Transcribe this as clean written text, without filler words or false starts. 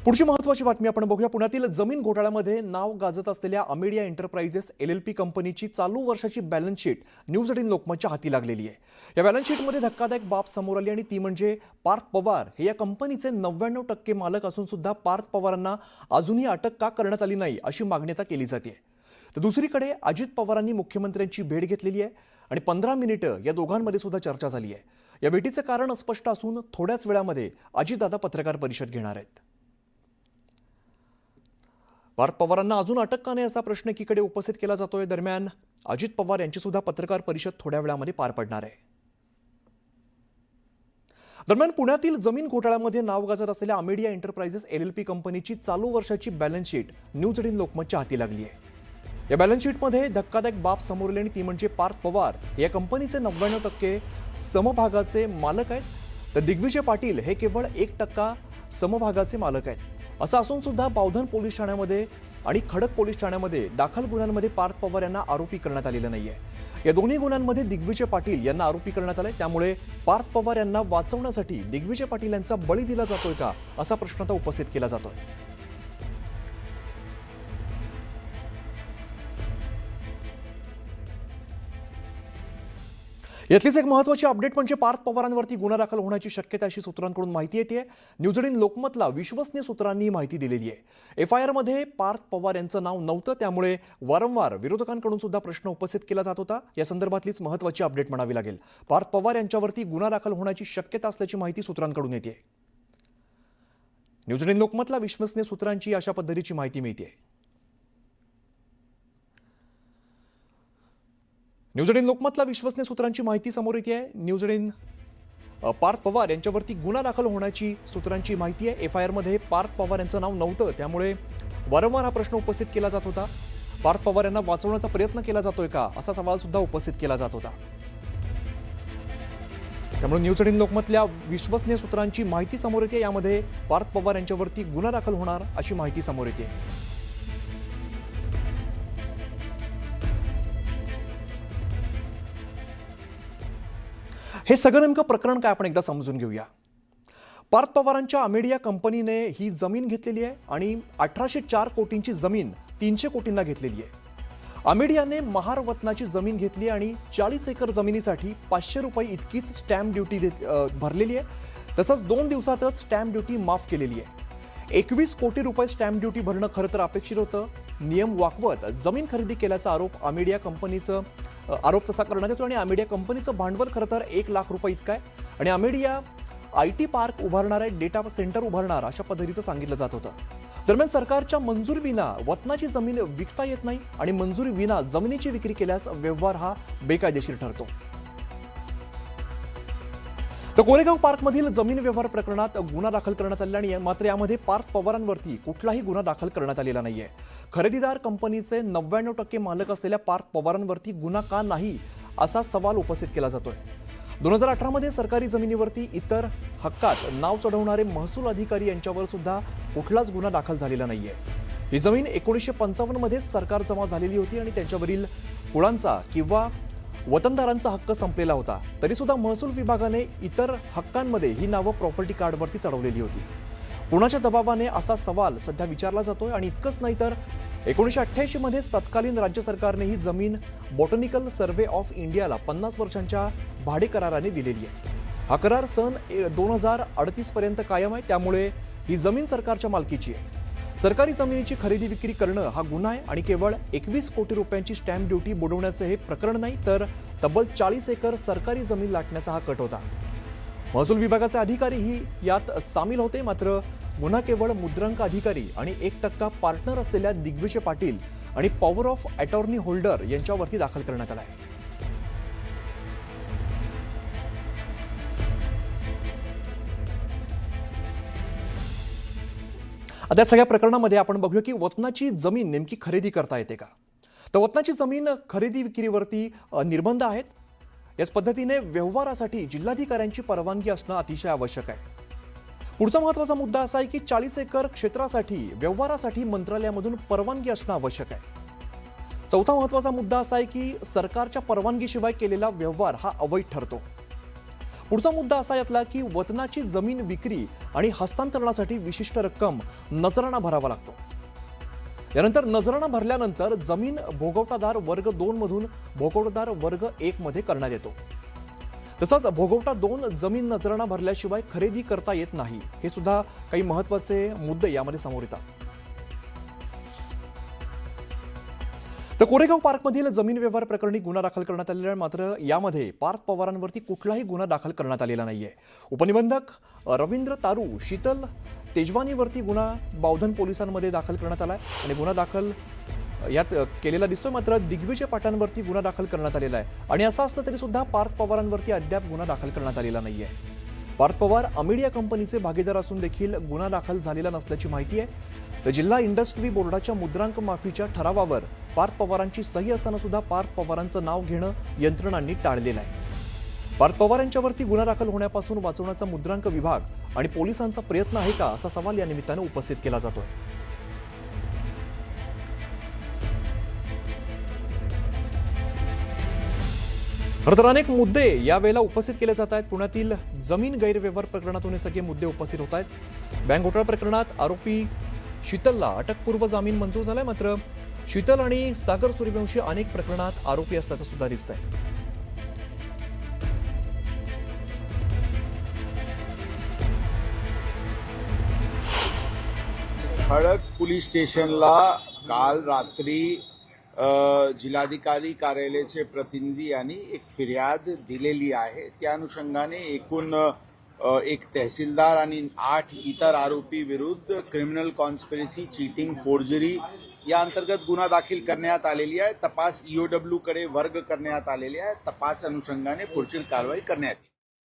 पुढची महत्त्वाची बातमी आपण बघूया। पुण्यातील जमीन घोटाळ्यामध्ये नाव गाजत असलेल्या अमेडिया एंटरप्राइजेस LLP कंपनीची चालू वर्षाची बॅलन्स शीट न्यूज 18 लोकमतच्या हाती लागलेली आहे। या बॅलन्स शीटमध्ये धक्कादायक बाब समोर आली आणि ती म्हणजे पार्थ पवार हे या कंपनीचे 99% मालक असून सुद्धा पार्थ पवारांना अजूनही अटक का करण्यात आली नाही अशी मागणी आता केली जाते। तर दुसरीकडे अजित पवारांनी मुख्यमंत्र्यांची भेट घेतलेली आहे आणि 15 मिनिटं या दोघांमध्ये सुद्धा चर्चा झाली आहे। या भेटीचे कारण अस्पष्ट असून थोड्याच वेळामध्ये अजितदादा पत्रकार परिषद घेणार आहेत। पार्थ पवारांना अजून अटक का नाही असा प्रश्न एकीकडे उपस्थित केला जातोय। दरम्यान अजित पवार यांची सुद्धा पत्रकार परिषद थोड्या वेळामध्ये पार पडणार आहे। दरम्यान पुण्यातील जमीन घोटाळ्यामध्ये नाव गाजत असलेल्या अमेडिया एंटरप्राइजेस LLP कंपनीची चालू वर्षाची बॅलन्स शीट न्यूज 18 लोकमतच्या हाती लागली आहे। या बॅलन्स शीटमध्ये धक्कादायक बाब समोर आली आणि ती म्हणजे पार्थ पवार या कंपनीचे 99% समभागाचे मालक आहेत, तर दिग्विजय पाटील हे केवळ 1% समभागाचे मालक आहेत। असं असून सुद्धा बावधन पोलीस ठाण्यामध्ये आणि खडक पोलीस ठाण्यामध्ये दाखल गुन्ह्यांमध्ये पार्थ पवार यांना आरोपी करण्यात आलेलं नाहीये। या दोन्ही गुन्ह्यांमध्ये दिग्विजय पाटील यांना आरोपी करण्यात आलाय। त्यामुळे पार्थ पवार यांना वाचवण्यासाठी दिग्विजय पाटील यांचा बळी दिला जातोय का असा प्रश्न आता उपस्थित केला जातोय। यातलीच एक महत्त्वाची अपडेट म्हणजे पार्थ पवारांवरती गुन्हा दाखल होण्याची शक्यता अशी सूत्रांकडून माहिती येते। न्यूज 18 लोकमतला विश्वसनीय सूत्रांनी माहिती दिलेली आहे। FIR मध्ये पार्थ पवार यांचं नाव नव्हतं, त्यामुळे वारंवार विरोधकांकडून सुद्धा प्रश्न उपस्थित केला जात होता। या संदर्भातलीच महत्त्वाची अपडेट म्हणावी लागेल। पार्थ पवार यांच्यावरती गुन्हा दाखल होण्याची शक्यता असल्याची माहिती सूत्रांकडून येते। न्यूज 18 लोकमतला विश्वसनीय सूत्रांची अशा पद्धतीची माहिती मिळते। न्यूज 18 लोकमतला विश्वसनीय सूत्रांची माहिती समोर येते आहे। न्यूज 18 पार्थ पवार यांच्यावरती गुन्हा दाखल होण्याची सूत्रांची माहिती आहे। FIR मध्ये पार्थ पवार यांचं नाव नव्हतं, त्यामुळे वारंवार हा प्रश्न उपस्थित केला जात होता। पार्थ पवार यांना वाचवण्याचा प्रयत्न केला जातोय का असा सवाल सुद्धा उपस्थित केला जात होता। त्यामुळे न्यूज 18 लोकमतल्या विश्वसनीय सूत्रांची माहिती समोर येते। यामध्ये पार्थ पवार यांच्यावरती गुन्हा दाखल होणार अशी माहिती समोर येते। हे सगळं नेमकं प्रकरण काय आपण एकदा समजून घेऊया। पार्थ पवारांच्या अमेडिया कंपनीने ही जमीन घेतलेली आहे आणि 1804 कोटींची जमीन 300 कोटींना घेतलेली आहे। अमेडियाने महारवतनाची जमीन घेतली आणि 40 एकर जमिनीसाठी 500 रुपये इतकीच स्टॅम्प ड्युटी भरलेली आहे। तसंच 2 दिवसातच स्टॅम्प ड्युटी माफ केलेली आहे। 21 कोटी रुपये स्टॅम्प ड्युटी भरणं खरं तर अपेक्षित होतं। नियम वाकवत जमीन खरेदी केल्याचा आरोप अमेडिया कंपनीचं आरोप तसा करण्यात येतो आणि अमेडिया कंपनीचं भांडवल खरं तर 1 लाख रुपये इतकं आहे आणि अमेडिया IT पार्क उभारणार आहे, डेटा सेंटर उभारणार अशा पद्धतीचं सांगितलं जात होतं। दरम्यान सरकारच्या मंजुरी विना वतनाची जमीन विकता येत नाही आणि मंजुरी विना जमिनीची विक्री केल्यास व्यवहार हा बेकायदेशीर ठरतो। तर कोरेगाव पार्कमधील जमीन व्यवहार प्रकरणात गुन्हा दाखल करण्यात आलेला नाही, मात्र यामध्ये पार्थ पवारांवरती कुठलाही गुन्हा दाखल करण्यात आलेला नाहीये। खरेदीदार कंपनीचे 99% मालक असलेल्या पार्थ पवारांवरती गुन्हा का नाही असा सवाल उपस्थित केला जातोय। 2018 मध्ये सरकारी जमिनीवरती इतर हक्कात नाव चढवणारे महसूल अधिकारी यांच्यावर सुद्धा कुठलाच गुन्हा दाखल झालेला नाहीये। ही जमीन 1955 मध्येच सरकार जमा झालेली होती आणि त्यांच्यावरील कुळांचा किंवा वतनदारांचा हक्क संपलेला होता, तरी सुद्धा महसूल विभागाने इतर हक्कांमध्ये ही नावं प्रॉपर्टी कार्डवरती चढवलेली होती। कुणाच्या दबावाने असा सवाल सध्या विचारला जातोय आणि इतकंच नाही तर 1988 मध्येच तत्कालीन राज्य सरकारने ही जमीन बॉटनिकल सर्व्हे ऑफ इंडियाला 50 वर्षांच्या भाडे कराराने दिलेली आहे। हा करार सन 2038 पर्यंत कायम आहे, त्यामुळे ही जमीन सरकारच्या मालकीची आहे। सरकारी जमिनीची खरेदी विक्री करणं हा गुन्हा आहे आणि केवळ 21 कोटी रुपयांची स्टॅम्प ड्युटी बुडवण्याचं हे प्रकरण नाही, तर तब्बल 40 एकर सरकारी जमीन लाटण्याचा हा कट होता। महसूल विभागाचे अधिकारीही यात सामील होते, मात्र गुन्हा केवळ मुद्रांक अधिकारी आणि 1% पार्टनर असलेल्या दिग्विजय पाटील आणि पॉवर ऑफ अटॉर्नी होल्डर यांच्यावरती दाखल करण्यात आला आहे। आता या सगळ्या प्रकरणामध्ये आपण बघूया की वतनाची जमीन नेमकी खरेदी करता येते का। तर वतनाची जमीन खरेदी विक्रीवरती निर्बंध आहेत। याच पद्धतीने व्यवहारासाठी जिल्हाधिकाऱ्यांची परवानगी असणं अतिशय आवश्यक आहे। पुढचा महत्त्वाचा मुद्दा असा आहे की 40 एकर क्षेत्रासाठी व्यवहारासाठी मंत्रालयामधून परवानगी असणं आवश्यक आहे। चौथा महत्त्वाचा मुद्दा असा आहे की सरकारच्या परवानगीशिवाय केलेला व्यवहार हा अवैध ठरतो। पुढचा मुद्दा असा यातला की वतनाची जमीन विक्री आणि हस्तांतरणासाठी विशिष्ट रक्कम नजराणा भरावा लागतो। यानंतर नजराणा भरल्यानंतर जमीन भोगवटादार वर्ग 2 मधून भोगवटादार वर्ग 1 मध्ये करण्यात येतो। तसंच भोगवटा 2 जमीन नजराणा भरल्याशिवाय खरेदी करता येत नाही। हे सुद्धा काही महत्त्वाचे मुद्दे यामध्ये समोर येतात। तर कोरेगाव पार्कमधील जमीन व्यवहार प्रकरणी गुन्हा दाखल करण्यात आलेला आहे, मात्र यामध्ये पार्थ पवारांवरती कुठलाही गुन्हा दाखल करण्यात आलेला नाहीये। उपनिबंधक रवींद्र तारू शीतल तेजवानीवरती गुन्हा बावधन पोलिसांमध्ये दाखल करण्यात आलाय आणि गुन्हा दाखल यात केलेला दिसतोय, मात्र दिग्विजय पाटलांवरती गुन्हा दाखल करण्यात आलेला आहे। आणि असं असलं तरी सुद्धा पार्थ पवारांवरती अद्याप गुन्हा दाखल करण्यात आलेला नाहीये। पार्थ पवार अमिडिया कंपनीचे भागीदार असून देखील गुन्हा दाखल झालेला नसल्याची माहिती आहे। तर जिल्हा इंडस्ट्री बोर्डाच्या मुद्रांक माफीच्या ठरावावर पार्थ पवारांची सही असताना सुद्धा पार्थ पवारांचं नाव घेणं यंत्रणांनी टाळलेलं आहे। पार्थ पवार यांच्यावरती गुन्हा दाखल होण्यापासून वाचवण्याचा मुद्रांक विभाग आणि पोलिसांचा प्रयत्न आहे का, असा सवाल या निमित्तानं उपस्थित केला जातोय। खरं तर अनेक मुद्दे यावेळेला उपस्थित केले जात आहेत। पुण्यातील जमीन गैरव्यवहार प्रकरणातून हे सगळे मुद्दे उपस्थित होत आहेत। बँक घोटाळा प्रकरणात आरोपी शीतलला अटकपूर्व जामीन मंजूर झालाय, मात्र शीतल आणि सागर सूर्यवंशी अनेक प्रकरणात आरोपी असल्याचं सुद्धा दिसतंय। खडक पोलीस स्टेशनला काल रात्री जिल्हाधिकारी कार्यालयाचे प्रतिनिधी यांनी एक फिर्याद दिलेली आहे। त्या अनुषंगाने एकूण एक तहसीलदार आणि 8 इतर आरोपी विरुद्ध क्रिमिनल कॉन्स्पिरसी, चीटिंग, फोर्जरी या अंतर्गत गुन्हा दाखल करण्यात आलेली आहे। तपास EOW कडे वर्ग करण्यात आलेली आहे। तपास अनुषंगाने पुढील कारवाई करण्यात येईल।